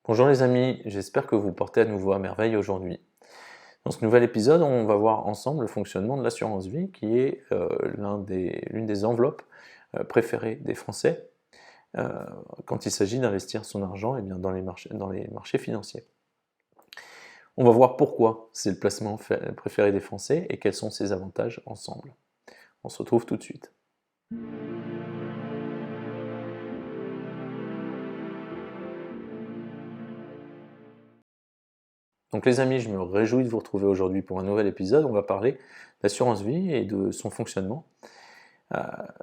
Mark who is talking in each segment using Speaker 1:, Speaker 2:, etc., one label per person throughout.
Speaker 1: Bonjour les amis, j'espère que vous portez à nouveau à merveille aujourd'hui. Dans ce nouvel épisode, on va voir ensemble le fonctionnement de l'assurance vie qui est l'une des enveloppes préférées des Français euh, quand il s'agit d'investir son argent dans les marchés financiers. On va voir pourquoi c'est le placement préféré des Français et quels sont ses avantages ensemble. On se retrouve tout de suite. Donc les amis, je me réjouis de vous retrouver aujourd'hui pour un nouvel épisode. On va parler d'assurance vie et de son fonctionnement.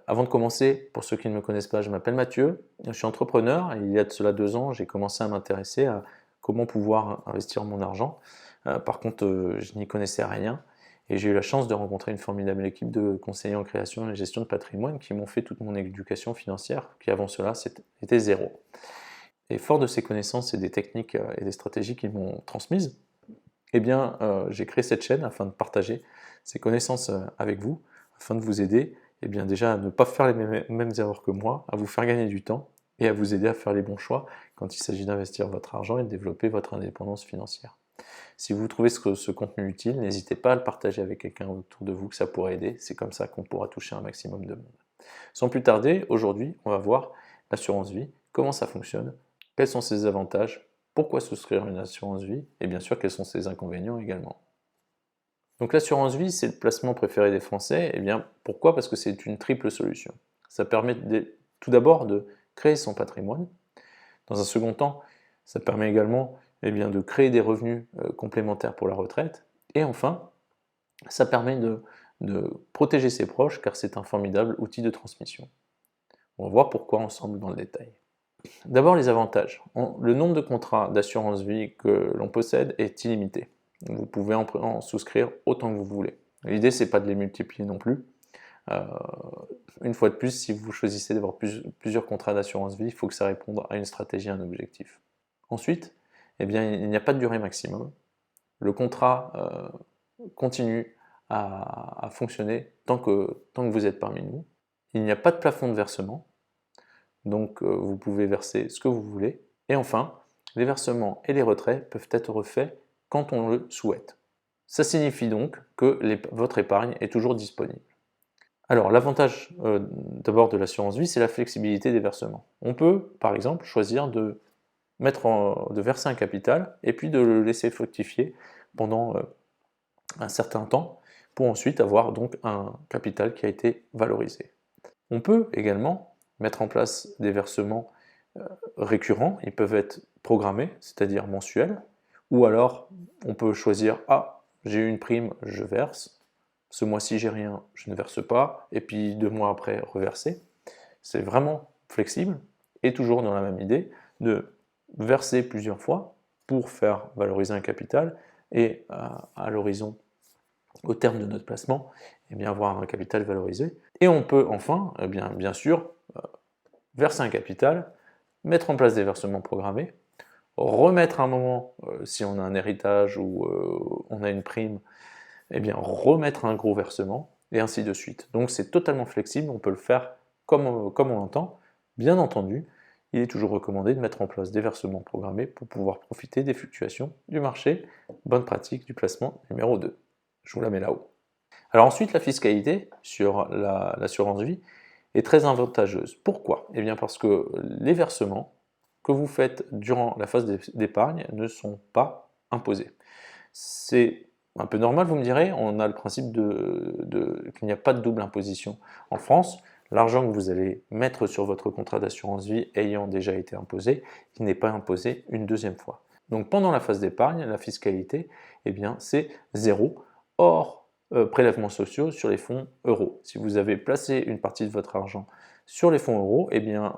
Speaker 1: Avant de commencer, pour ceux qui ne me connaissent pas, je m'appelle Mathieu, je suis entrepreneur et il y a de cela 2 ans, j'ai commencé à m'intéresser à comment pouvoir investir mon argent. Par contre, je n'y connaissais rien et j'ai eu la chance de rencontrer une formidable équipe de conseillers en création et gestion de patrimoine qui m'ont fait toute mon éducation financière, qui avant cela était zéro. Et fort de ces connaissances et des techniques et des stratégies qu'ils m'ont transmises, j'ai créé cette chaîne afin de partager ces connaissances avec vous, afin de vous aider déjà à ne pas faire les mêmes erreurs que moi, à vous faire gagner du temps et à vous aider à faire les bons choix quand il s'agit d'investir votre argent et de développer votre indépendance financière. Si vous trouvez ce contenu utile, n'hésitez pas à le partager avec quelqu'un autour de vous que ça pourrait aider, c'est comme ça qu'on pourra toucher un maximum de monde. Sans plus tarder, aujourd'hui, on va voir l'assurance vie, comment ça fonctionne, quels sont ses avantages, pourquoi souscrire une assurance vie, et bien sûr quels sont ses inconvénients également. Donc l'assurance vie, c'est le placement préféré des Français, pourquoi? Parce que c'est une triple solution. Ça permet tout d'abord de créer son patrimoine. Dans un second temps, ça permet également de créer des revenus complémentaires pour la retraite. Et enfin, ça permet de protéger ses proches car c'est un formidable outil de transmission. On va voir pourquoi ensemble dans le détail. D'abord les avantages. Le nombre de contrats d'assurance vie que l'on possède est illimité. Vous pouvez en souscrire autant que vous voulez. L'idée c'est pas de les multiplier non plus. Une fois de plus, si vous choisissez d'avoir plusieurs contrats d'assurance vie, il faut que ça réponde à une stratégie, à un objectif. Ensuite, il n'y a pas de durée maximum. Le contrat continue à fonctionner tant que vous êtes parmi nous. Il n'y a pas de plafond de versement. Donc vous pouvez verser ce que vous voulez. Et enfin, les versements et les retraits peuvent être faits quand on le souhaite. Ça signifie donc que votre épargne est toujours disponible. Alors l'avantage d'abord de l'assurance vie, c'est la flexibilité des versements. On peut par exemple choisir de verser un capital et puis de le laisser fructifier pendant un certain temps pour ensuite avoir donc un capital qui a été valorisé. On peut également mettre en place des versements récurrents, ils peuvent être programmés, c'est-à-dire mensuels, ou alors on peut choisir j'ai eu une prime, je verse, ce mois-ci j'ai rien, je ne verse pas, et puis 2 mois après reverser. C'est vraiment flexible et toujours dans la même idée de verser plusieurs fois pour faire valoriser un capital et à l'horizon, au terme de notre placement, avoir un capital valorisé. Et on peut enfin, bien sûr, verser un capital, mettre en place des versements programmés, remettre un moment, si on a un héritage ou on a une prime, remettre un gros versement, et ainsi de suite. Donc c'est totalement flexible, on peut le faire comme on l'entend. Bien entendu, il est toujours recommandé de mettre en place des versements programmés pour pouvoir profiter des fluctuations du marché. Bonne pratique du placement numéro 2. Je vous la mets là-haut. Alors ensuite, la fiscalité sur l'assurance vie est très avantageuse. Pourquoi? Parce que les versements que vous faites durant la phase d'épargne ne sont pas imposés. C'est un peu normal, vous me direz, on a le principe qu'il n'y a pas de double imposition. En France, l'argent que vous allez mettre sur votre contrat d'assurance vie ayant déjà été imposé, il n'est pas imposé une deuxième fois. Donc pendant la phase d'épargne, la fiscalité, c'est 0, hors prélèvements sociaux sur les fonds euros. Si vous avez placé une partie de votre argent sur les fonds euros,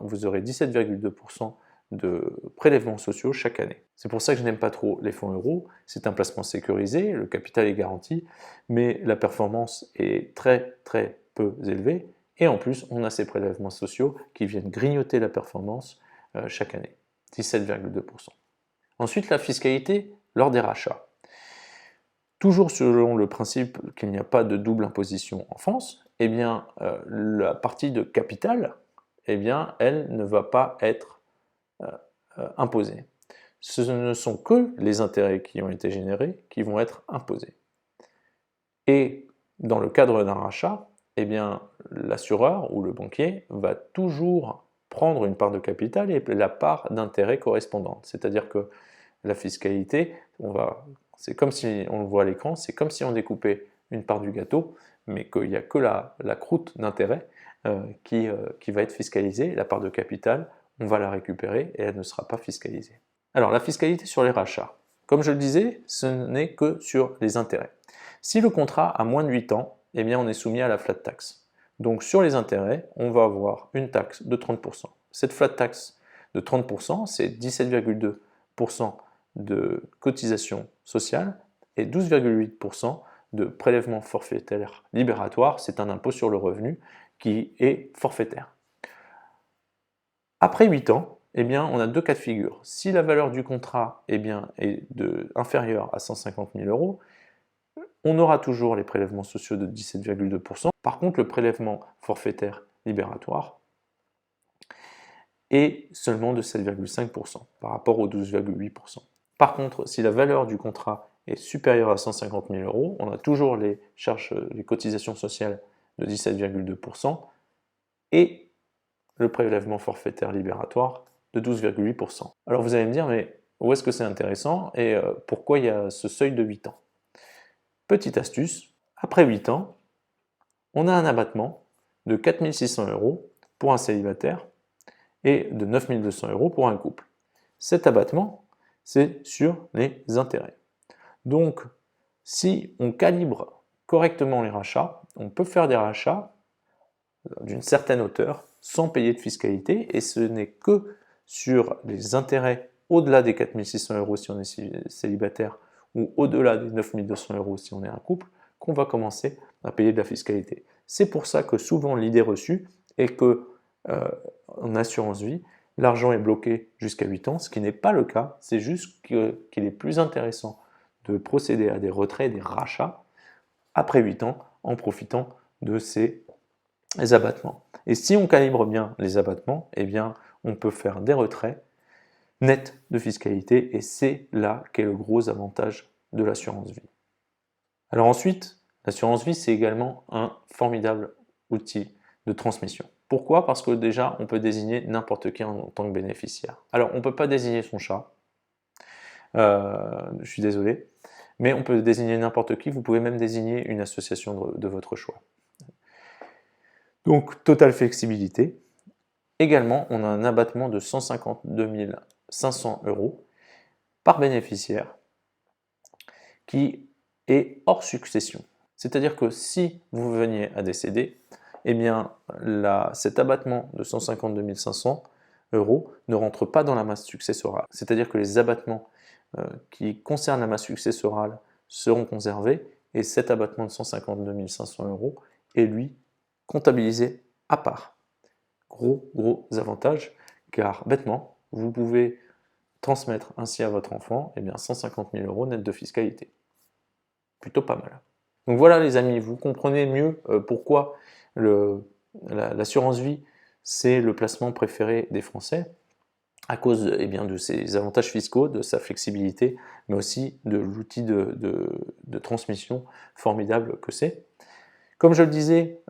Speaker 1: vous aurez 17,2% de prélèvements sociaux chaque année. C'est pour ça que je n'aime pas trop les fonds euros. C'est un placement sécurisé, le capital est garanti, mais la performance est très très peu élevée. Et en plus, on a ces prélèvements sociaux qui viennent grignoter la performance chaque année, 17,2%. Ensuite, la fiscalité lors des rachats. Toujours selon le principe qu'il n'y a pas de double imposition en France, la partie de capital, elle ne va pas être imposée. ce ne sont que les intérêts qui ont été générés qui vont être imposés. Et dans le cadre d'un rachat, eh bien, l'assureur ou le banquier va toujours prendre une part de capital et la part d'intérêt correspondante. C'est-à-dire que la fiscalité, c'est comme si, on le voit à l'écran, c'est comme si on découpait une part du gâteau, mais qu'il n'y a que la croûte d'intérêt qui va être fiscalisée. La part de capital, on va la récupérer et elle ne sera pas fiscalisée. Alors, la fiscalité sur les rachats. Comme je le disais, ce n'est que sur les intérêts. Si le contrat a moins de 8 ans, eh bien on est soumis à la flat tax. Donc sur les intérêts, on va avoir une taxe de 30%. Cette flat tax de 30%, c'est 17,2% de cotisation sociale et 12,8% de prélèvement forfaitaire libératoire. C'est un impôt sur le revenu qui est forfaitaire. Après 8 ans, eh bien, on a deux cas de figure. Si la valeur du contrat est inférieure à 150 000 euros, on aura toujours les prélèvements sociaux de 17,2%. Par contre, le prélèvement forfaitaire libératoire est seulement de 7,5% par rapport aux 12,8%. Par contre, si la valeur du contrat est supérieure à 150 000 euros, on a toujours les cotisations sociales de 17,2% et le prélèvement forfaitaire libératoire de 12,8%. Alors vous allez me dire, mais où est-ce que c'est intéressant et pourquoi il y a ce seuil de 8 ans? Petite astuce, après 8 ans, on a un abattement de 4 600 euros pour un célibataire et de 9 200 euros pour un couple. Cet abattement, c'est sur les intérêts. Donc, si on calibre correctement les rachats, on peut faire des rachats d'une certaine hauteur sans payer de fiscalité et ce n'est que sur les intérêts au-delà des 4 600 euros si on est célibataire ou au-delà des 9 200 euros si on est un couple, qu'on va commencer à payer de la fiscalité. C'est pour ça que souvent l'idée reçue est que en assurance vie, l'argent est bloqué jusqu'à 8 ans, ce qui n'est pas le cas, c'est juste qu'il est plus intéressant de procéder à des retraits, des rachats après 8 ans en profitant de ces abattements. Et si on calibre bien les abattements, eh bien on peut faire des retraits net de fiscalité et c'est là qu'est le gros avantage de l'assurance vie. Alors ensuite, l'assurance vie c'est également un formidable outil de transmission. Pourquoi? Parce que déjà on peut désigner n'importe qui en tant que bénéficiaire. Alors on ne peut pas désigner son chat, je suis désolé, mais on peut désigner n'importe qui, vous pouvez même désigner une association de votre choix. Donc totale flexibilité. Également, on a un abattement de 152 500 euros par bénéficiaire qui est hors succession. C'est-à-dire que si vous veniez à décéder, eh bien cet abattement de 152 500 euros ne rentre pas dans la masse successorale. C'est-à-dire que les abattements qui concernent la masse successorale seront conservés et cet abattement de 152 500 euros est lui comptabilisé à part. Gros avantage, car bêtement, vous pouvez transmettre ainsi à votre enfant 150 000 euros net de fiscalité. Plutôt pas mal. Donc voilà les amis, vous comprenez mieux pourquoi l'assurance vie, c'est le placement préféré des Français, à cause de ses avantages fiscaux, de sa flexibilité, mais aussi de l'outil de transmission formidable que c'est. Comme je le disais,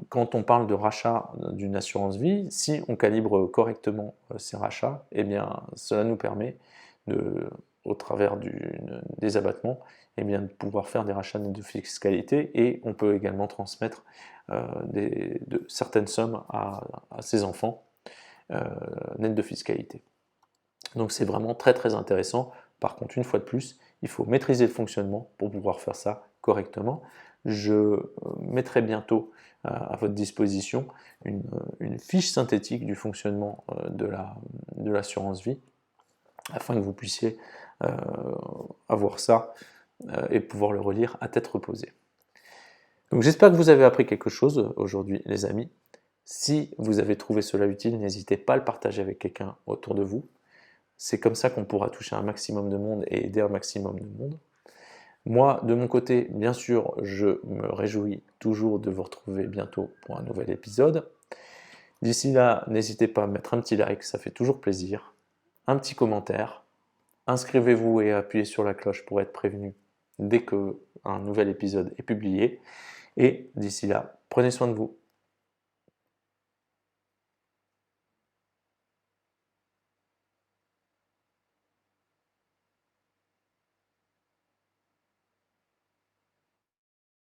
Speaker 1: quand on parle de rachat d'une assurance vie, si on calibre correctement ces rachats, cela nous permet, au travers des abattements, de pouvoir faire des rachats nets de fiscalité et on peut également transmettre certaines sommes à ses enfants nets de fiscalité. Donc c'est vraiment très intéressant. Par contre, une fois de plus, il faut maîtriser le fonctionnement pour pouvoir faire ça correctement. Je mettrai bientôt à votre disposition une fiche synthétique du fonctionnement de l'assurance vie afin que vous puissiez avoir ça et pouvoir le relire à tête reposée. Donc j'espère que vous avez appris quelque chose aujourd'hui les amis. Si vous avez trouvé cela utile, n'hésitez pas à le partager avec quelqu'un autour de vous. C'est comme ça qu'on pourra toucher un maximum de monde et aider un maximum de monde. Moi, de mon côté, bien sûr, je me réjouis toujours de vous retrouver bientôt pour un nouvel épisode. D'ici là, n'hésitez pas à mettre un petit like, ça fait toujours plaisir. Un petit commentaire. inscrivez-vous et appuyez sur la cloche pour être prévenu dès qu'un nouvel épisode est publié. Et d'ici là, prenez soin de vous.